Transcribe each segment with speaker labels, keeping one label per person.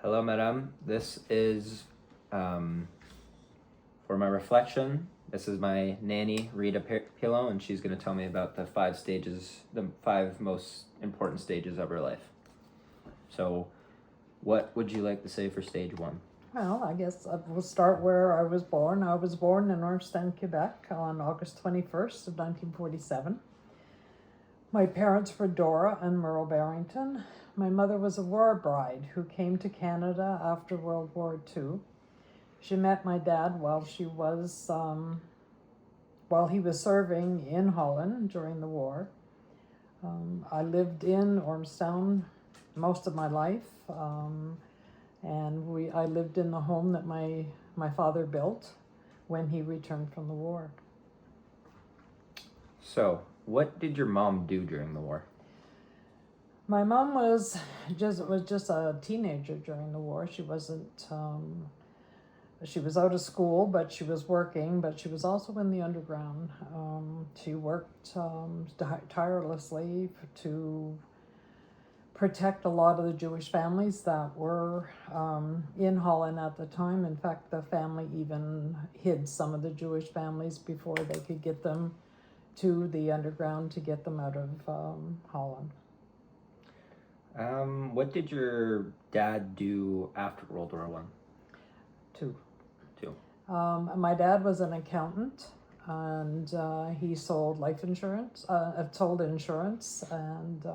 Speaker 1: Hello, madam. This is for my reflection. This is my nanny, Rita Pillow, and she's going to tell me about the five most important stages of her life. So, what would you like to say for stage one?
Speaker 2: Well, I guess I will start where I was born. I was born in Orangetown, Quebec on August 21st of 1947. My parents were Dora and Merle Barrington. My mother was a war bride who came to Canada after World War II. She met my dad while he was serving in Holland during the war. I lived in Orangetown most of my life. And I lived in the home that my father built when he returned from the war.
Speaker 1: So, what did your mom do during the war?
Speaker 2: My mom was just a teenager during the war. She wasn't. She was out of school, but she was working. But she was also in the underground. She worked tirelessly to protect a lot of the Jewish families that were in Holland at the time. In fact, the family even hid some of the Jewish families before they could get them to the underground to get them out of Holland.
Speaker 1: What did your dad do after World War One?
Speaker 2: Two.
Speaker 1: Two.
Speaker 2: My dad was an accountant, and he sold life insurance, sold insurance, and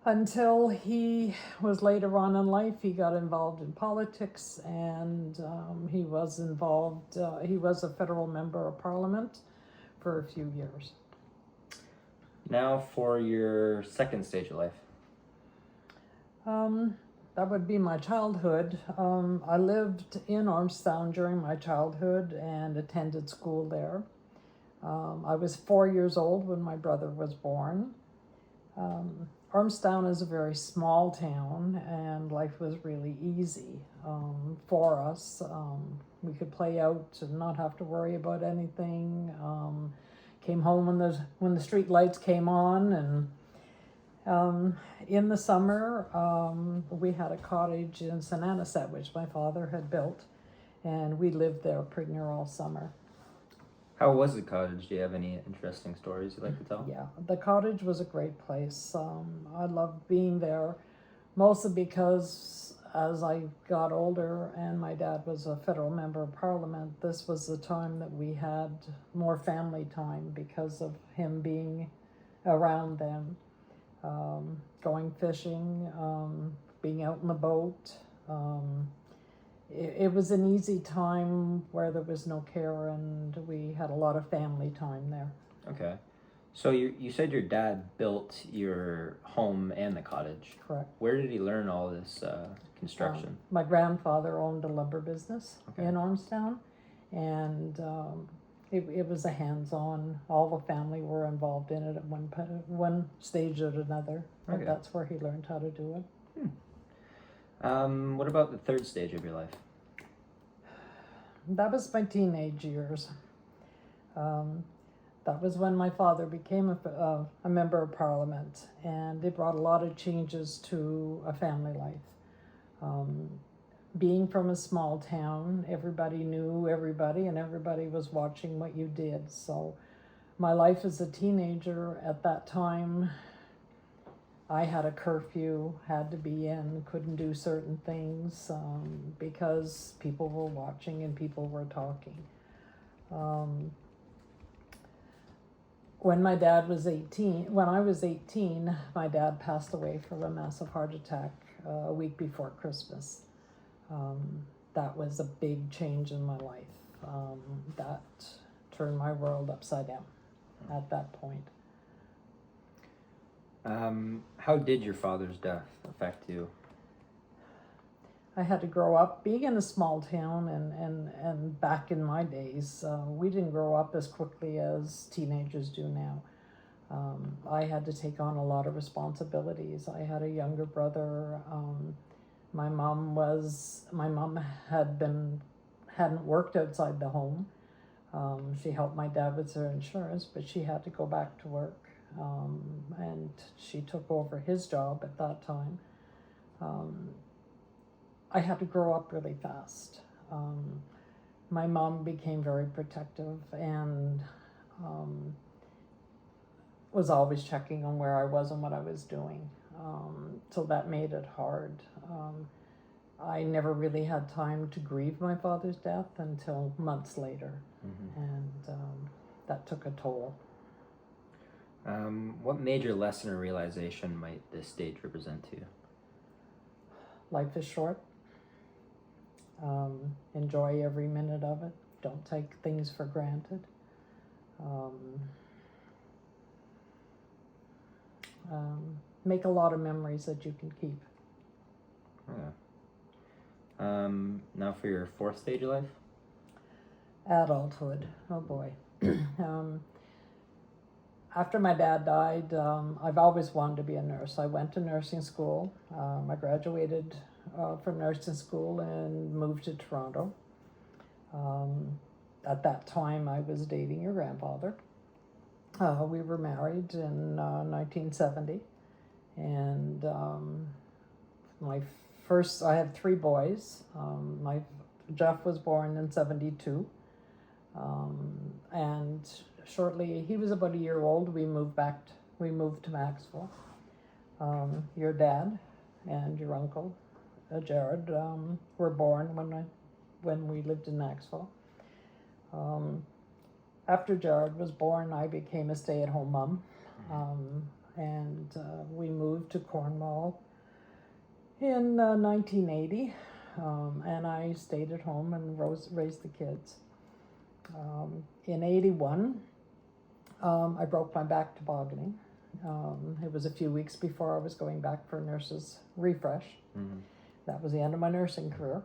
Speaker 2: until he was later on in life, he got involved in politics, and he was involved, he was a federal member of parliament for a few years.
Speaker 1: Now for your second stage of life.
Speaker 2: That would be my childhood. I lived in Orangetown during my childhood and attended school there. I was 4 years old when my brother was born. Orangetown is a very small town, and life was really easy for us. We could play out and not have to worry about anything. Came home when the street lights came on, and in the summer we had a cottage in St. Anisette, which my father had built, and we lived there pretty near all summer.
Speaker 1: How was the cottage? Do you have any interesting stories you'd like to tell?
Speaker 2: Yeah, the cottage was a great place. I loved being there, mostly because as I got older and my dad was a federal member of parliament, this was the time that we had more family time because of him being around then. Going fishing, being out in the boat. It was an easy time where there was no care, and we had a lot of family time there.
Speaker 1: Okay. So you said your dad built your home and the cottage.
Speaker 2: Correct.
Speaker 1: Where did he learn all this construction?
Speaker 2: My grandfather owned a lumber business in Orangetown, and it was a hands-on. All the family were involved in it at one stage or another. But that's where he learned how to do it.
Speaker 1: What about the third stage of your life?
Speaker 2: That was my teenage years. That was when my father became a member of parliament, and it brought a lot of changes to a family life. Being from a small town, everybody knew everybody, and everybody was watching what you did. So my life as a teenager at that time, I had a curfew, had to be in, couldn't do certain things because people were watching and people were talking. When I was 18, my dad passed away from a massive heart attack a week before Christmas. That was a big change in my life. That turned my world upside down at that point.
Speaker 1: How did your father's death affect you?
Speaker 2: I had to grow up being in a small town, and back in my days, we didn't grow up as quickly as teenagers do now. I had to take on a lot of responsibilities. I had a younger brother. My mom hadn't worked outside the home. She helped my dad with her insurance, but she had to go back to work. And she took over his job at that time. I had to grow up really fast. My mom became very protective and was always checking on where I was and what I was doing. So that made it hard. I never really had time to grieve my father's death until months later, and that took a toll.
Speaker 1: What major lesson or realization might this stage represent to you?
Speaker 2: Life is short. Enjoy every minute of it. Don't take things for granted. Make a lot of memories that you can keep.
Speaker 1: Yeah. Now for your fourth stage of life?
Speaker 2: Adulthood. Oh boy. After my dad died, I've always wanted to be a nurse. I went to nursing school. I graduated from nursing school and moved to Toronto. At that time, I was dating your grandfather. We were married in 1970, and I had 3 boys. Jeff was born in 72, and shortly, he was about a year old, we moved to Maxwell. Your dad and your uncle, Jared, were born when we lived in Maxwell. After Jared was born, I became a stay-at-home mom, and we moved to Cornwall in 1980, and I stayed at home and raised the kids. In 81, I broke my back tobogganing. It was a few weeks before I was going back for a nurse's refresh. That was the end of my nursing career.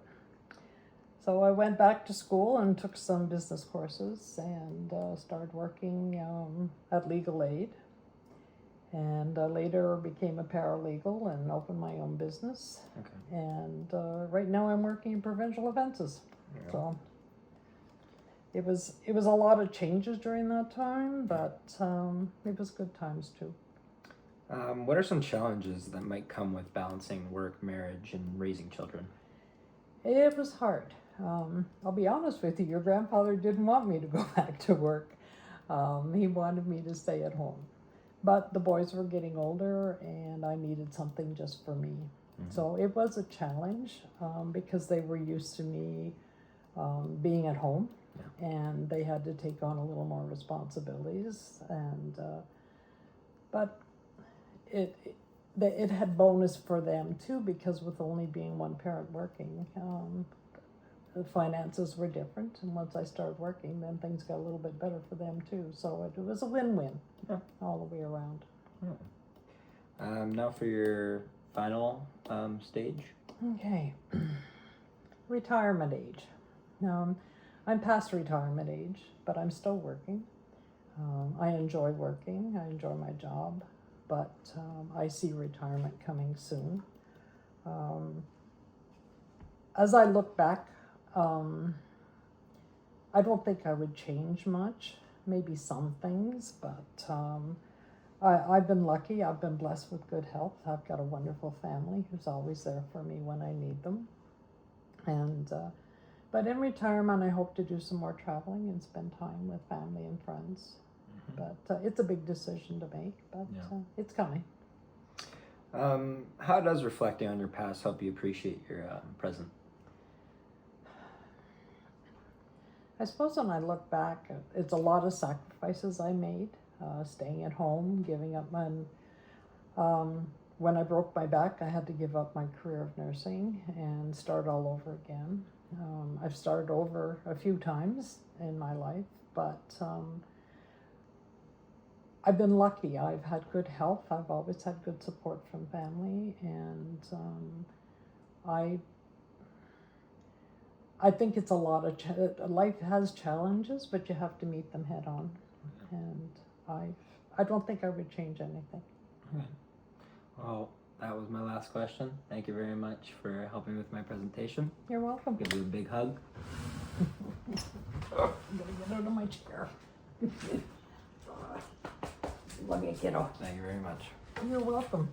Speaker 2: So I went back to school and took some business courses and started working at Legal Aid. And later became a paralegal and opened my own business.
Speaker 1: Okay.
Speaker 2: And right now I'm working in provincial offenses.
Speaker 1: Yeah.
Speaker 2: So it was a lot of changes during that time, but it was good times too.
Speaker 1: What are some challenges that might come with balancing work, marriage, and raising children?
Speaker 2: It was hard. I'll be honest with you, your grandfather didn't want me to go back to work. He wanted me to stay at home. But the boys were getting older and I needed something just for me. So it was a challenge because they were used to me being at home, and they had to take on a little more responsibilities. And but it had bonus for them too, because with only being one parent working, the finances were different, and once I started working, then things got a little bit better for them too. So it was a win-win all the way around.
Speaker 1: Now for your final stage.
Speaker 2: Okay. Retirement age. I'm past retirement age, but I'm still working. I enjoy working. I enjoy my job, but I see retirement coming soon. As I look back, I don't think I would change much, maybe some things, but I've been lucky. I've been blessed with good health. I've got a wonderful family who's always there for me when I need them. And but in retirement, I hope to do some more traveling and spend time with family and friends. But it's a big decision to make, but it's coming.
Speaker 1: How does reflecting on your past help you appreciate your present?
Speaker 2: I suppose when I look back, it's a lot of sacrifices I made, staying at home, giving up my... when I broke my back, I had to give up my career of nursing and start all over again. I've started over a few times in my life, but I've been lucky. I've had good health. I've always had good support from family, and I think it's a lot of life has challenges, but you have to meet them head on. And I don't think I would change anything.
Speaker 1: Okay. Well, that was my last question. Thank you very much for helping with my presentation.
Speaker 2: You're welcome.
Speaker 1: Give you a big hug.
Speaker 2: I'm gonna get out of my chair. Let me get off.
Speaker 1: Thank you very much.
Speaker 2: You're welcome.